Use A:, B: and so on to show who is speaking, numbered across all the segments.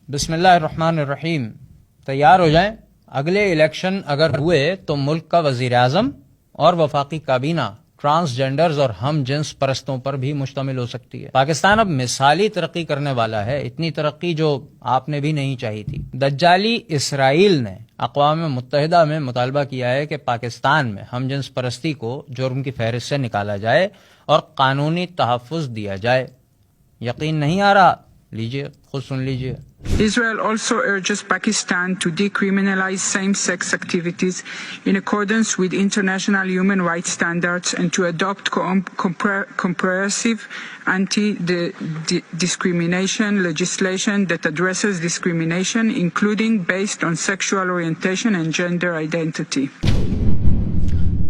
A: بسم اللہ الرحمن الرحیم. تیار ہو جائیں، اگلے الیکشن اگر ہوئے تو ملک کا وزیر اعظم اور وفاقی کابینہ ٹرانسجینڈرز اور ہم جنس پرستوں پر بھی مشتمل ہو سکتی ہے. پاکستان اب مثالی ترقی کرنے والا ہے، اتنی ترقی جو آپ نے بھی نہیں چاہی تھی. دجالی اسرائیل نے اقوام متحدہ میں مطالبہ کیا ہے کہ پاکستان میں ہم جنس پرستی کو جرم کی فہرست سے نکالا جائے اور قانونی تحفظ دیا جائے. یقین نہیں آ رہا؟ لیجئے خود سن لیجئے.
B: Israel also urges Pakistan to decriminalize same-sex activities in accordance with international human rights standards and to adopt comprehensive anti-discrimination legislation that addresses discrimination, including based on sexual orientation and gender identity.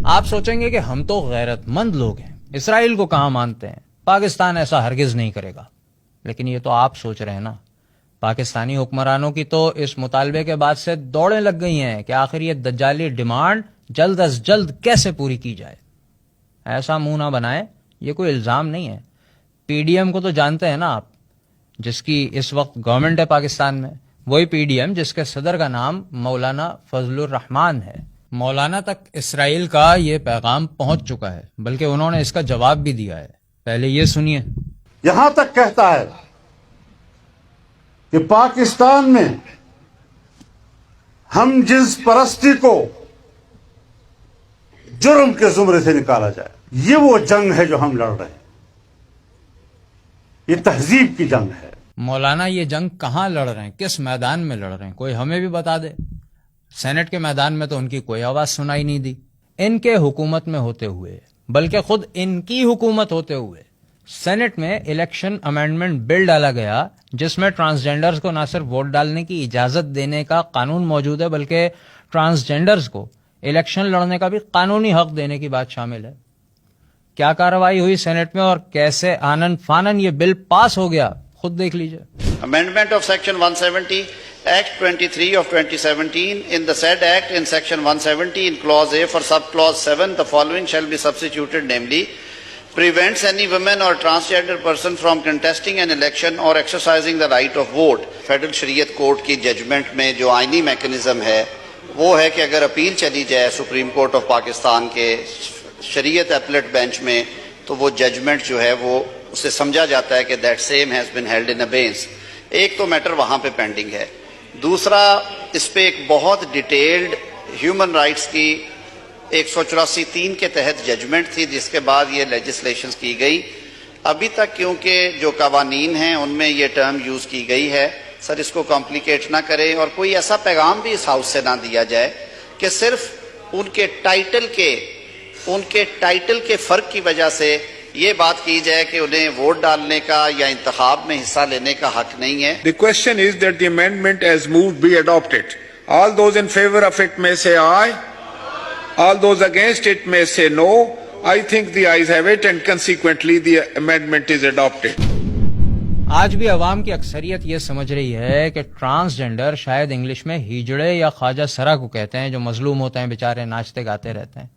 A: آپ سوچیں گے کہ ہم تو غیرت مند لوگ ہیں، اسرائیل کو کہاں مانتے ہیں، پاکستان ایسا ہرگز نہیں کرے گا. لیکن یہ تو آپ سوچ رہے ہیں نا. پاکستانی حکمرانوں کی تو اس مطالبے کے بعد سے دوڑیں لگ گئی ہیں کہ آخر یہ دجالی ڈیمانڈ جلد از جلد کیسے پوری کی جائے. ایسا منہ نہ بنائے، یہ کوئی الزام نہیں ہے. پی ڈی ایم کو تو جانتے ہیں نا آپ، جس کی اس وقت گورنمنٹ ہے پاکستان میں. وہی پی ڈی ایم جس کے صدر کا نام مولانا فضل الرحمان ہے. مولانا تک اسرائیل کا یہ پیغام پہنچ چکا ہے، بلکہ انہوں نے اس کا جواب بھی دیا ہے. پہلے یہ سنیے.
C: یہاں تک کہتا ہے کہ پاکستان میں ہم جنس پرستی کو جرم کے زمرے سے نکالا جائے. یہ وہ جنگ ہے جو ہم لڑ رہے ہیں، یہ تہذیب کی جنگ ہے.
A: مولانا یہ جنگ کہاں لڑ رہے ہیں، کس میدان میں لڑ رہے ہیں، کوئی ہمیں بھی بتا دے. سینٹ کے میدان میں تو ان کی کوئی آواز سنائی نہیں دی. ان کے حکومت میں ہوتے ہوئے، بلکہ خود ان کی حکومت ہوتے ہوئے، سینٹ میں الیکشن امینڈمنٹ بل ڈالا گیا جس میں ٹرانسجینڈرز کو نہ صرف ووٹ ڈالنے کی اجازت دینے کا قانون موجود ہے، بلکہ ٹرانسجینڈرز کو الیکشن لڑنے کا بھی قانونی حق دینے کی بات شامل ہے. کیا کارروائی ہوئی سینٹ میں اور کیسے آنن فانن یہ بل پاس ہو گیا، خود دیکھ لیجئے.
D: Amendment of Section 170, Act 23 of 2017. In the said Act, in Section 170, in Clause A for Subclause 7, the following shall be substituted, namely, prevents any woman or transgender person from contesting an election or exercising the right of vote. Federal Shariat Court کی judgment میں جو آئینی mechanism ہے وہ ہے کہ اگر appeal چلی جائے سپریم کورٹ آف پاکستان کے شریعت اپیلیٹ بینچ میں تو وہ ججمنٹ جو ہے وہ اسے سمجھا جاتا ہے کہ that same has been held in abeyance. ایک تو میٹر وہاں پہ پینڈنگ ہے. دوسرا، اس پہ ایک بہت ڈیٹیلڈ ہیومن رائٹس کی 184(3) کے تحت ججمنٹ تھی، جس کے بعد یہ لیجسلیشنز کی گئی. ابھی تک کیونکہ جو قوانین ہیں ان میں یہ ٹرم یوز کی گئی ہے. سر اس کو کمپلیکیٹ نہ کریں اور کوئی ایسا پیغام بھی اس ہاؤس سے نہ دیا جائے کہ صرف ان کے ٹائٹل کے فرق کی وجہ سے یہ بات کی جائے کہ انہیں ووٹ ڈالنے کا یا انتخاب میں حصہ لینے کا حق نہیں ہے.
E: The question is that the amendment as moved be adopted. All those in favor of it may say aye. All those against it may say no. I think the ayes have it and consequently the amendment is adopted.
A: آج بھی عوام کی اکثریت یہ سمجھ رہی ہے کہ ٹرانسجینڈر شاید انگلش میں ہیجڑے یا خواجہ سرا کو کہتے ہیں، جو مظلوم ہوتے ہیں بیچارے، ناچتے گاتے رہتے ہیں.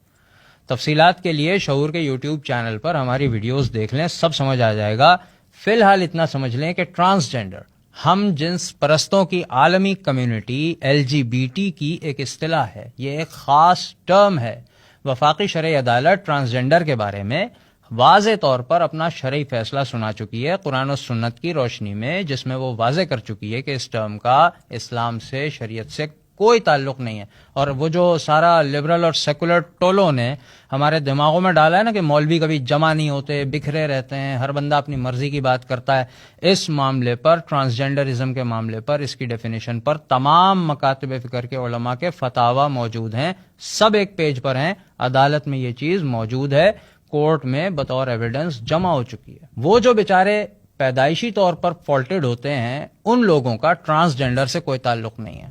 A: تفصیلات کے لیے شعور کے یوٹیوب چینل پر ہماری ویڈیوز دیکھ لیں، سب سمجھ آ جائے گا. فی الحال اتنا سمجھ لیں کہ ٹرانسجینڈر ہم جنس پرستوں کی عالمی کمیونٹی LGBT کی ایک اصطلاح ہے. یہ ایک خاص ٹرم ہے. وفاقی شرعی عدالت ٹرانسجینڈر کے بارے میں واضح طور پر اپنا شرعی فیصلہ سنا چکی ہے قرآن و سنت کی روشنی میں، جس میں وہ واضح کر چکی ہے کہ اس ٹرم کا اسلام سے، شریعت سے کوئی تعلق نہیں ہے. اور وہ جو سارا لبرل اور سیکولر ٹولوں نے ہمارے دماغوں میں ڈالا ہے نا کہ مولوی کبھی جمع نہیں ہوتے، بکھرے رہتے ہیں، ہر بندہ اپنی مرضی کی بات کرتا ہے، اس معاملے پر، ٹرانسجینڈرزم کے معاملے پر، اس کی ڈیفینیشن پر تمام مکاتب فکر کے علماء کے فتاوی موجود ہیں. سب ایک پیج پر ہیں. عدالت میں یہ چیز موجود ہے، کورٹ میں بطور ایویڈنس جمع ہو چکی ہے. وہ جو بیچارے پیدائشی طور پر فالٹڈ ہوتے ہیں ان لوگوں کا ٹرانسجینڈر سے کوئی تعلق نہیں ہے.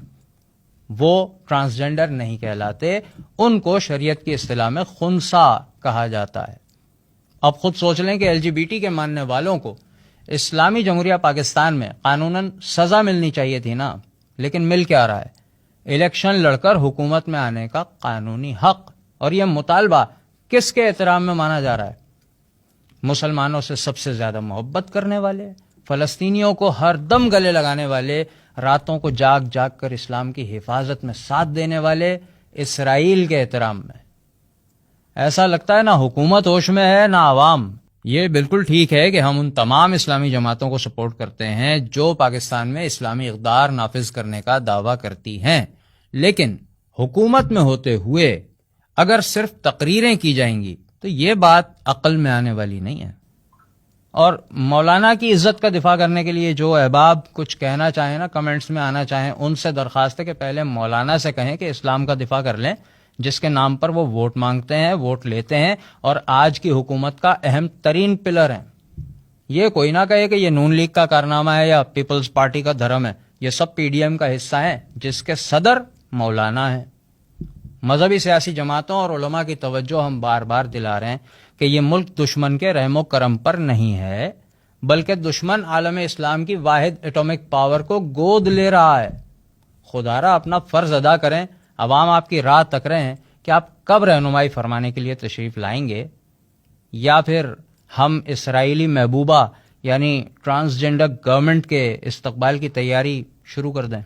A: وہ ٹرانسجینڈر نہیں کہلاتے، ان کو شریعت کی اصطلاح میں خنثی کہا جاتا ہے. اب خود سوچ لیں کہ LGBT کے ماننے والوں کو اسلامی جمہوریہ پاکستان میں قانوناً سزا ملنی چاہیے تھی نا، لیکن مل کیا رہا ہے؟ الیکشن لڑ کر حکومت میں آنے کا قانونی حق. اور یہ مطالبہ کس کے احترام میں مانا جا رہا ہے؟ مسلمانوں سے سب سے زیادہ محبت کرنے والے، فلسطینیوں کو ہر دم گلے لگانے والے راتوں کو جاگ جاگ کر اسلام کی حفاظت میں ساتھ دینے والے اسرائیل کے احترام میں. ایسا لگتا ہے نہ حکومت ہوش میں ہے نہ عوام. یہ بالکل ٹھیک ہے کہ ہم ان تمام اسلامی جماعتوں کو سپورٹ کرتے ہیں جو پاکستان میں اسلامی اقدار نافذ کرنے کا دعویٰ کرتی ہیں، لیکن حکومت میں ہوتے ہوئے اگر صرف تقریریں کی جائیں گی تو یہ بات عقل میں آنے والی نہیں ہے. اور مولانا کی عزت کا دفاع کرنے کے لیے جو احباب کچھ کہنا چاہیں نا، کمنٹس میں آنا چاہیں، ان سے درخواست ہے کہ پہلے مولانا سے کہیں کہ اسلام کا دفاع کر لیں جس کے نام پر وہ ووٹ مانگتے ہیں، ووٹ لیتے ہیں اور آج کی حکومت کا اہم ترین پلر ہیں. یہ کوئی نہ کہے کہ یہ نون لیگ کا کارنامہ ہے یا پیپلز پارٹی کا دھرم ہے. یہ سب پی ڈی ایم کا حصہ ہیں جس کے صدر مولانا ہیں. مذہبی سیاسی جماعتوں اور علماء کی توجہ ہم بار بار دلا رہے ہیں کہ یہ ملک دشمن کے رحم و کرم پر نہیں ہے، بلکہ دشمن عالم اسلام کی واحد ایٹمک پاور کو گود لے رہا ہے. خدارا اپنا فرض ادا کریں. عوام آپ کی راہ تک رہے ہیں کہ آپ کب رہنمائی فرمانے کے لیے تشریف لائیں گے، یا پھر ہم اسرائیلی محبوبہ یعنی ٹرانسجینڈر گورنمنٹ کے استقبال کی تیاری شروع کر دیں.